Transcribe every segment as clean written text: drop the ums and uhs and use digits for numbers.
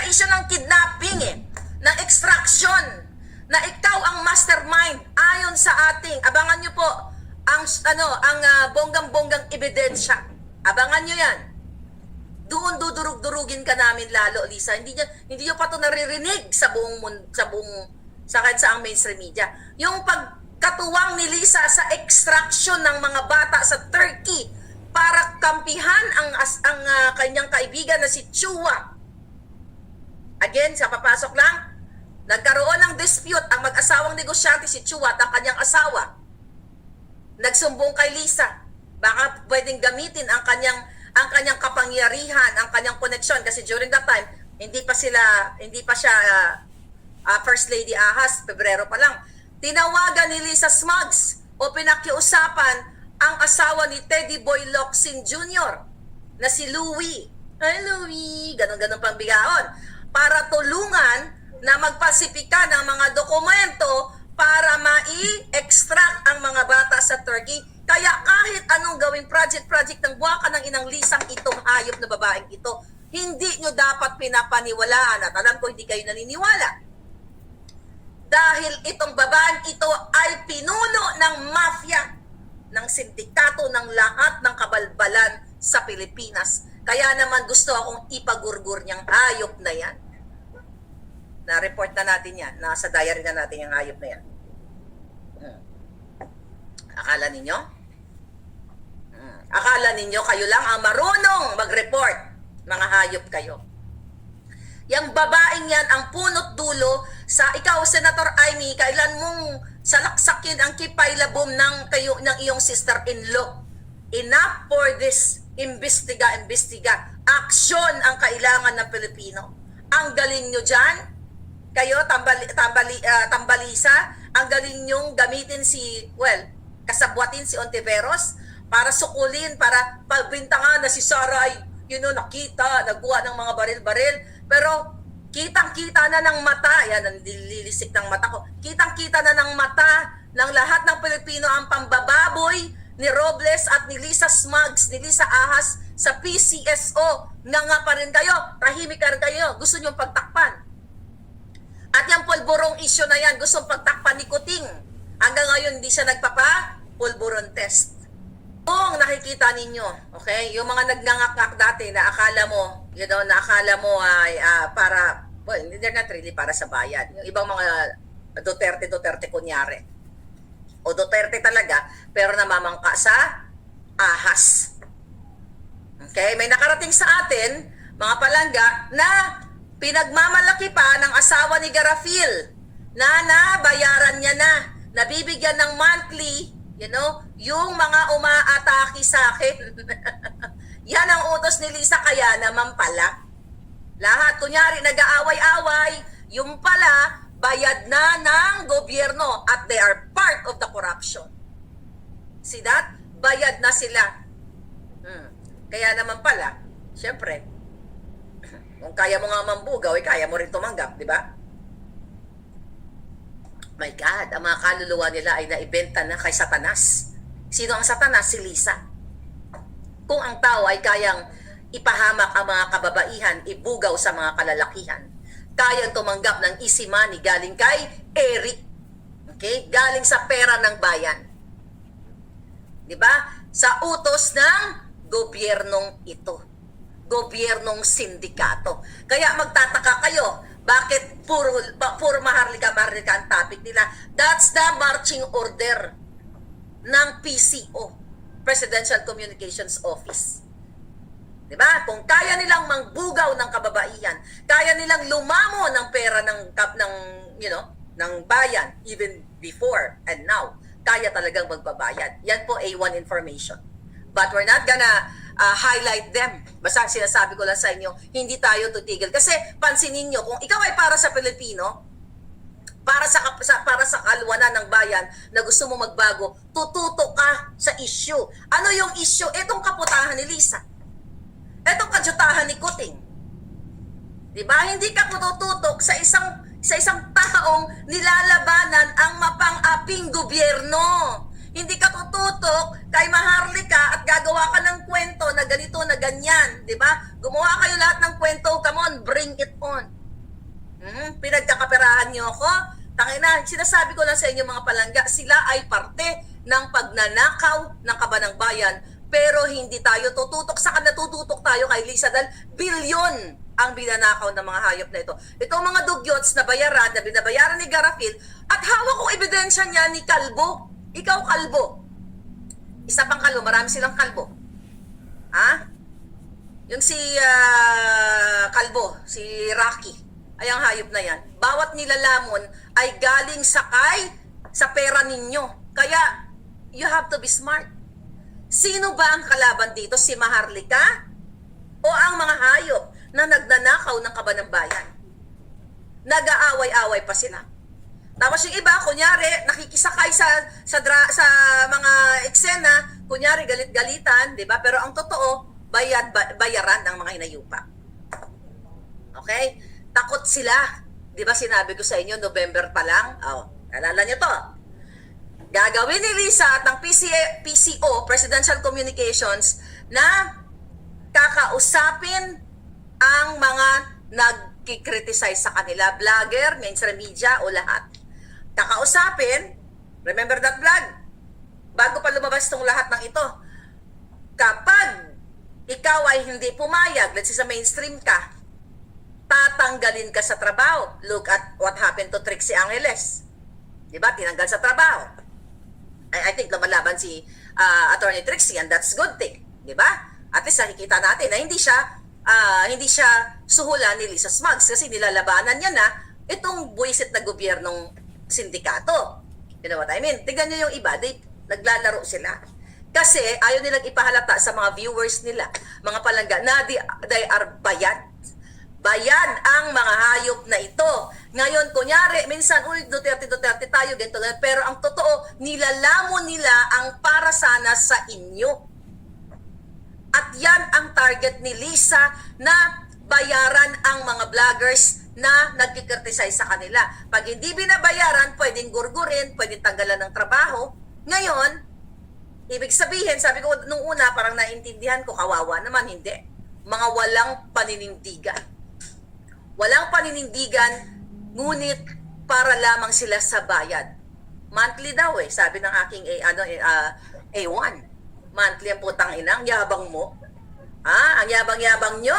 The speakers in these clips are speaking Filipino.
issue ng kidnapping ng extraction, na ikaw ang mastermind ayon sa ating, abangan nyo po ang bonggang-bonggang ebidensya. Abangan nyo yan. Doon dudurug-durugin ka namin lalo, Lisa. Hindi nyo pa ito naririnig sa ang mainstream media. Yung pagkatuwang ni Lisa sa extraction ng mga bata sa Turkey para kampihan ang kanyang kaibigan na si Chua. Again, sa papasok lang, nagkaroon ng dispute ang mag-asawang negosyante si Chua at ang kanyang asawa. Nagsumbong kay Lisa. Baka pwedeng gamitin ang kanyang kapangyarihan, ang kanyang koneksyon kasi during that time hindi pa siya First Lady Ahas, Pebrero pa lang. Tinawagan ni Lisa Smugs o pinakiusapan ang asawa ni Teddy Boy Locsin Jr. na si Louie. Ay, Louie, ganun-ganun pang bigaon. Para tulungan na magpasipika ng mga dokumento para mai-extract ang mga bata sa Turkey. Kaya kahit anong gawing project ng buwakan ng inang Lisang itong hayop na babaeng ito, hindi nyo dapat pinapaniwalaan at alam ko hindi kayo naniniwala. Dahil itong babaeng ito ay pinuno ng mafia, ng sindikato ng lahat ng kabalbalan sa Pilipinas. Kaya naman gusto akong ipagurgur niyang hayop na yan. Na-report na natin yan. Nasa diary na natin yung hayop na yan. Akala ninyo? Akala ninyo kayo lang ang marunong mag-report. Mga hayop kayo. Yang babaeng yan ang punot dulo sa ikaw, Senator Amy, kailan mong salaksakin ang kipaylabom ng iyong sister-in-law. Enough for this. Imbestiga. Aksyon ang kailangan ng Pilipino. Ang galing nyo dyan. Kayo, tambalisa, ang galing nyong gamitin kasabwatin si Ontiveros para sukulin, para pagbintangan na si Saray, nakita, nagkuha ng mga baril-baril. Pero kitang-kita na ng mata, yan, nililisik ng mata ko, kitang-kita na ng mata ng lahat ng Pilipino ang pambababoy ni Robles at ni Lisa Smugs, ni Lisa Ahas sa PCSO. Nga pa rin kayo, tahimik ka rin kayo, gusto nyong pagtakpan. At yung pulburong issue na yan, gustong pagtakpan ni Kuting. Hanggang ngayon, hindi siya nagpapa-pulburon test. Kung nakikita ninyo, okay, yung mga nagnangak-ngak dati na akala mo, ay para, they're not really para sa bayan. Yung ibang mga Duterte kunyari. O Duterte talaga, pero namamangka sa ahas. Okay, may nakarating sa atin, mga palangga, na pinagmamalaki pa ng asawa ni Garafil na nabayaran niya na, nabibigyan ng monthly, yung mga umaatake sa akin. Yan ang utos ni Lisa, kaya naman pala. Lahat, kunyari, nag-aaway-away, yung pala, bayad na ng gobyerno at they are part of the corruption. See that? Bayad na sila. Kaya naman pala, syempre, kung kaya mo nga mambugaw, kaya mo rin tumanggap, di ba? My God, ang mga kaluluwa nila ay naibenta na kay Satanas. Sino ang Satanas? Si Lisa. Kung ang tao ay kayang ipahamak ang mga kababaihan, ibugaw sa mga kalalakihan, kayang tumanggap ng easy money galing kay Eric. Okay? Galing sa pera ng bayan. Di ba? Sa utos ng gobyernong ito. Gobyernong sindikato. Kaya magtataka kayo, bakit puro maharlika ang topic nila? That's the marching order ng PCO, Presidential Communications Office. Diba? Kung kaya nilang mangbugaw ng kababaihan, kaya nilang lumamo ng pera ng bayan, even before and now, kaya talagang magbabayad. Yan po A1 information. But we're not gonna highlight them. Basta sinasabi ko lang sa inyo, hindi tayo tutigil. Kasi pansinin nyo, kung ikaw ay para sa Pilipino, para sa kalwanan ng bayan na gusto mo magbago, tututo ka sa issue. Ano yung issue? Itong kaputahan ni Lisa. Itong kadyutahan ni Kuting. Diba? Hindi ka tututok sa isang taong nilalabanan ang mapang-aping gobyerno. Hindi ka tututok kay Maharlika at gagawa ka ng kwento na ganito, na ganyan. Diba? Gumawa kayo lahat ng kwento. Come on, bring it on. Pinagkakaperahan niyo ako? Tangina, sinasabi ko lang sa inyo mga palangga, sila ay parte ng pagnanakaw ng kabanang bayan, pero hindi tayo tututok sa kanila, tututok tayo kay Lisa dahil bilyon ang binanakaw ng mga hayop na ito. Itong mga dugyots na bayaran, na binabayaran ni Garapil, at hawak kong ebidensya niya ni Kalbo. Ikaw, Kalbo. Isa pang Kalbo, marami silang Kalbo. Ha? Yung si Kalbo, si Rocky, ay ang hayop na yan. Bawat nilalamon ay galing sa pera ninyo. Kaya, you have to be smart. Sino ba ang kalaban dito? Si Maharlika? O ang mga hayop na nagnanakaw ng kabanang bayan? Nag-aaway-away pa sila. Tapos yung iba, kunyari, nakikisakay sa mga eksena, kunyari galit-galitan, di ba? Pero ang totoo, bayaran ng mga hinayupa. Okay? Takot sila. Di ba sinabi ko sa inyo, November pa lang? Alala nyo to. Gagawin ni Lisa at ng PCO, Presidential Communications, na kakausapin ang mga nagkikriticize sa kanila, vlogger, mainstream media o lahat. Kakausapin, remember that vlog? Bago pa lumabas itong lahat ng ito, kapag ikaw ay hindi pumayag, let's say sa mainstream ka, tatanggalin ka sa trabaho. Look at what happened to Trixie Angeles. Diba? Tinanggal sa trabaho. I think lumalaban si Attorney Trixie, and that's good thing. Diba? At least nakikita natin na hindi siya suhulan ni Lisa Smugs kasi nilalabanan niya na itong buwisit na gobyernong sindikato. You know what I mean? Tignan niyo yung iba, naglalaro sila. Kasi ayaw nilang ipahalata sa mga viewers nila, mga palangga, na they are bayad. Bayad ang mga hayop na ito. Ngayon, kunyari, minsan, Duterte tayo, ganito. Pero ang totoo, nilalamon nila ang para sana sa inyo. At yan ang target ni Lisa na bayaran ang mga vloggers na nagkikriticize sa kanila. Pag hindi binabayaran, pwedeng gurgurin, pwedeng tanggalan ng trabaho. Ngayon, ibig sabihin, sabi ko nung una, parang naintindihan ko, kawawa naman, hindi. Mga walang paninindigan. Walang paninindigan, ngunit para lamang sila sa bayad. Monthly daw sabi ng aking A1. Monthly ang putang ina, ang yabang mo. Ang yabang-yabang nyo.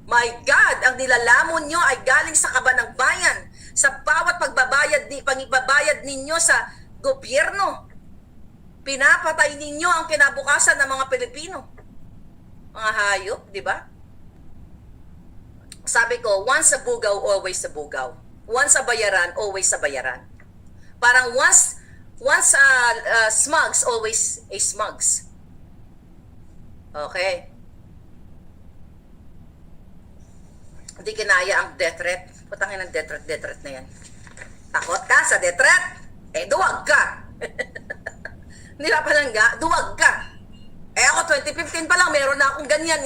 My God, ang nilalamon nyo ay galing sa kabanang bayan. Sa bawat pagbabayad ninyo sa gobyerno. Pinapatay ninyo ang kinabukasan ng mga Pilipino. Mga hayop, di ba? Sabi ko, once a bugaw, always a bugaw. Once a bayaran, always a bayaran. Parang once smugs, always a smugs. Okay. Hindi kinaya ang death threat. Putangin ang death threat na yan. Takot ka sa death threat? Duwag ka. Hindi pa palangga, duwag ka. Ako 2015 pa lang, meron na akong ganyan